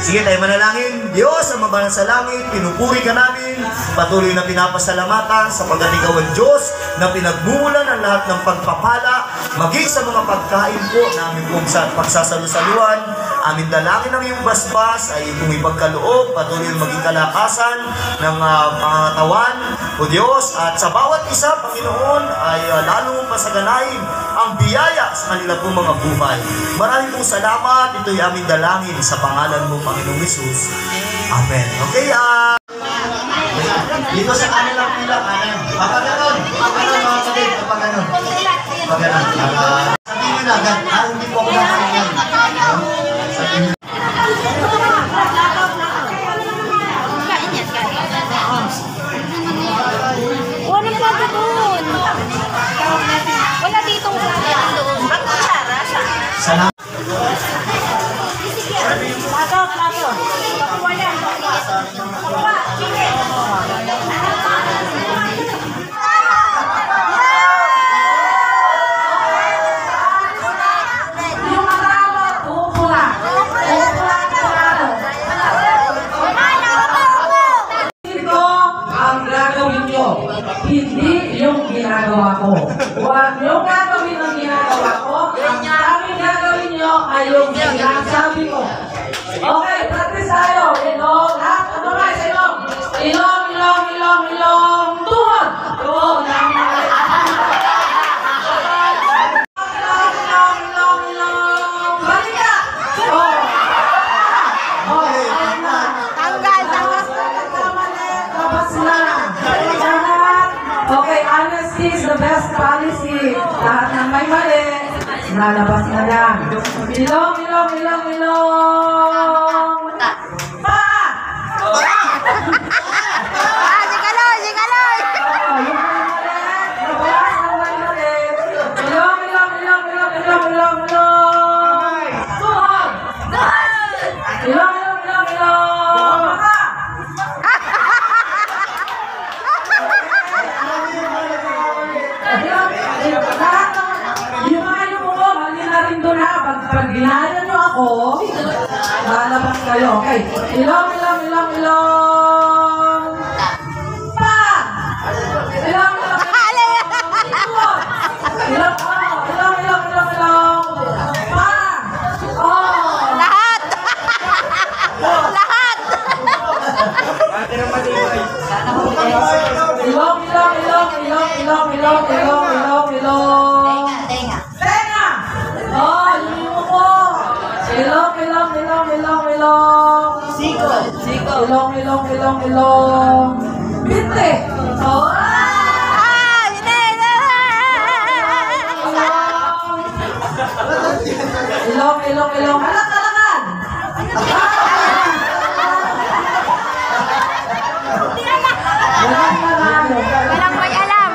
Sige tayo manalangin. Diyos, ang mabanal sa langit, pinupuri ka namin, patuloy na pinapasalamatan sapagkat ikaw ang Diyos na pinagmumulan ang lahat ng pagpapala, maging sa mga pagkain po namin pong sa pagsasalusaluan. Amin dalangin ng iyong basbas ay kung ipagkaloob, patuloy maging kalakasan ng pangatawan, O Diyos, at sa bawat isa, Panginoon, ay lalo mong pasaganain ang biyaya sa kanila pong mga buhay. Maraming pong salamat. Ito'y aming dalangin sa pangalan mo, Panginoong Hesus. Amen. Okay, dito sa kanilang pila, kanan. Papaganon. Papaganon, mga kapatid. Papaganon. Papaganon. Sabihin nyo na agad. Hindi po ako nakaliyan. Sabihin nyo. Walang plato doon. Wala ditong plato doon. Ang kutsara sa... Salamat. Plato, plato. Wala. Hindi yung ginagawa ko. Huwag yung gagawin ang ginagawa ko. Ang aming gagawin nyo ay yung sinasabi ko. Okay, practice tayo. Ilong, lahat. Ano ba sa ilong? Ilong, ilong, ilong, ilong. Tuhod. Tuhod. Ilong, ilong, ilong, ilong. Balik ka. Okay, honesty is the best policy. Lahat ng may mali, lalabas na lang. Ilong, ilong, ilong, ilong. Pa! Sigaloy, sigaloy! Yung may mali, labas ng may mali. Ilong, ilong, ilong, ilong, ilong, ilong, ilong. Tuhod! Ilong, ilong, ilong, ilong. Maka! Yung mga yung mo, mali na rin doon ha. Pag ginaya nyo ako, lalabas kayo. Okay. Ilong, ilong, ilong, ilong. Pa! Ilong, ilong, ilong. Ilong, ilong, ilong, ilong, ilong. Pa! Oh! Lahat! Lahat! Ilong, ilong, ilong, ilong, ilong, ilong, ilong, ilong, ilong. Tenga. Tenga! Oh, yung mo. Ilong, ilong, ilong, ilong, ilong. Sikol. Sikol. Ilong, ilong, ilong, ilong. Binte. Oh. Ilong, ilong, ilong. Alak-alakan. Walang manalo. Walang may alam.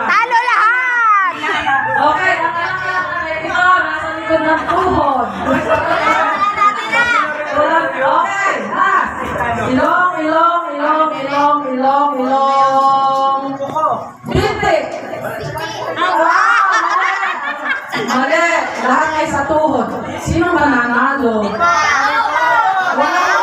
Talo lahat! Okay, ang anak-anak ito, nasa likod ng tuhod. Okay, last. Ilong, ilong, ilong, ilong, ilong, ilong. Binti. Mali, lahat ay sa tuhod. Sino mananalo? Wala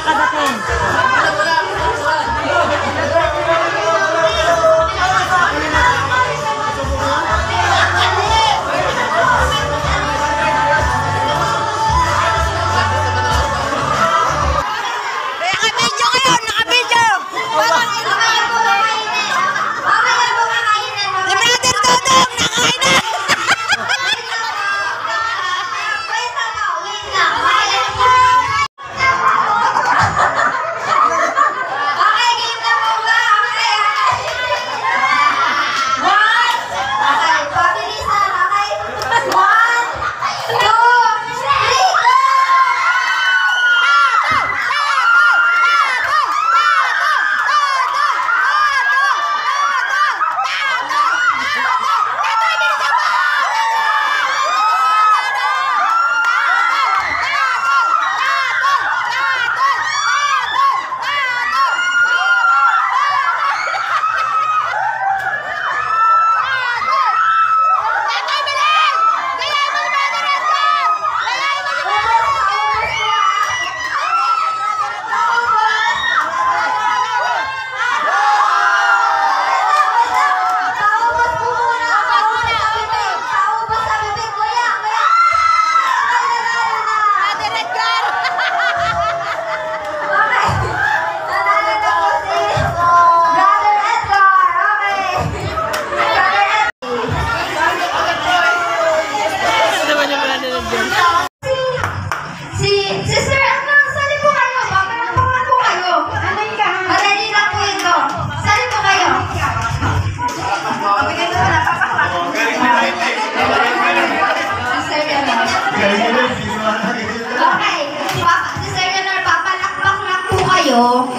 makakadating. Naka-video kayo! Naka-video! Si Brother Dodong! Nakain na!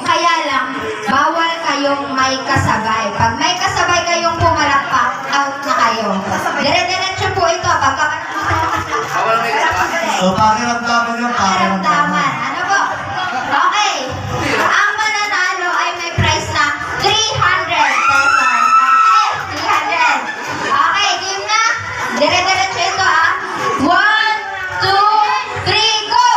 Kaya lang, bawal kayong may kasabay. Pag may kasabay kayong pumalakpak, out na kayo. Dire-diretso po ito. Pakiramdaman yun, Pakiramdaman. Ano po? Okay. Ang mananalo ay may price na 300 pesos. Okay? 300. Okay, game na. Dire-diretso ito ah. 1, 2, 3, go!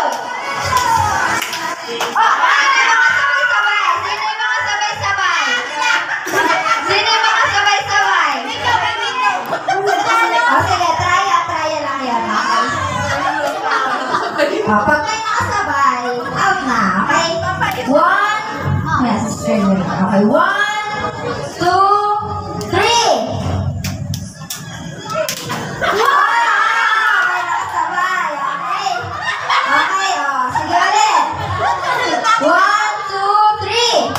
Oh, pag may nakasabay, out na. Okay? 1, yes, straight yun. Okay, 1, 2, 3. May nakasabay. Okay? Okay, oh. Sige ulit. 1, 2, 3.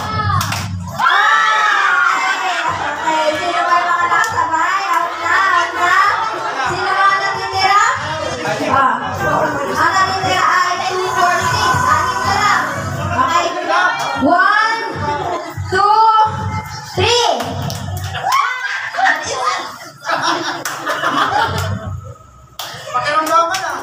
Okay, sino ba mga nakasabay? Out na, out na. Sino mga natitira? Ang natitira ay 2, 4, 6. Anin na lang. Okay? 1, 2, 3. Pakiramdaman ah.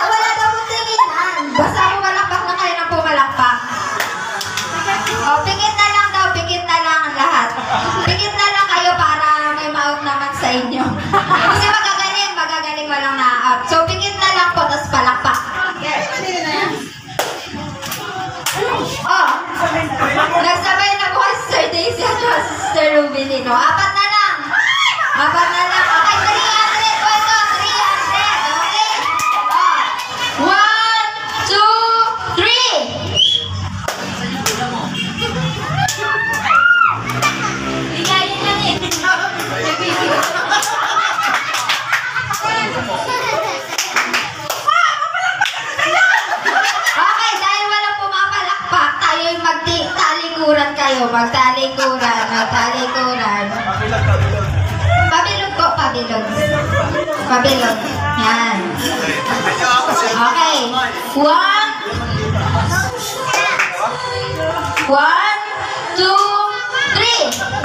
Wala daw mong tinginan. Basta pumalakpak na kayo ng pumalakpak. O, pikit na lang daw. Pikit na lang ang lahat. Pikit na lang kayo para may ma-out naman sa inyo. Kasi magagaling walang na-out. So, pikit na lang po, tapos palakpak. Oh, nagsabay na po si Sir Daisy at si Sir Rubilino. Apat na lang. Apat na lang. Okay, 300 po ito. 300. Okay? Oh. 1, 2, 3. Bigayin lang eh. Okay, dahil walang pumapalakpak, tayo'y magtalikuran kayo. Magtalikuran. Pabilog po, pabilog. Pabilog. Yan. Okay. 1, 2, 3.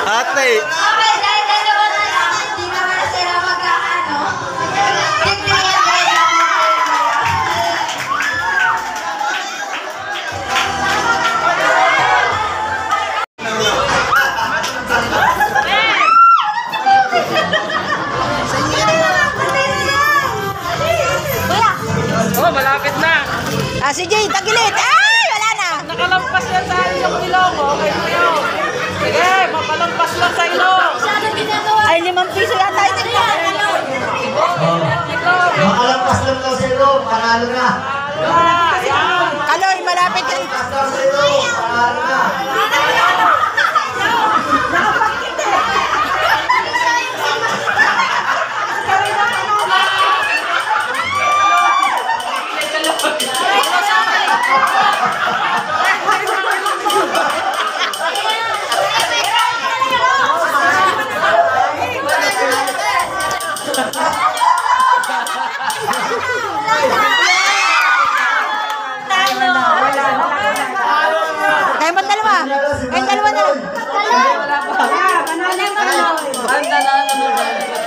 Ate! Okay, dahil dalawa na lang, hindi naman na sila magkakano. 300 lang po kayo. malapit na. Ah, si Jay, tagilid. Ay, wala na. Nakalampas yan sa ilong. Okay na yun. Sige, mapalampas lang sa ilong. Ay, 5 piso yata ito. Makalampas lang daw sa ilong, panalo na. Kaloy, malapit yan. Makalampas daw sa ilong, panalo na. Kaya ba't dalawa? Ay, dalawa na lang. Ang dalawa na.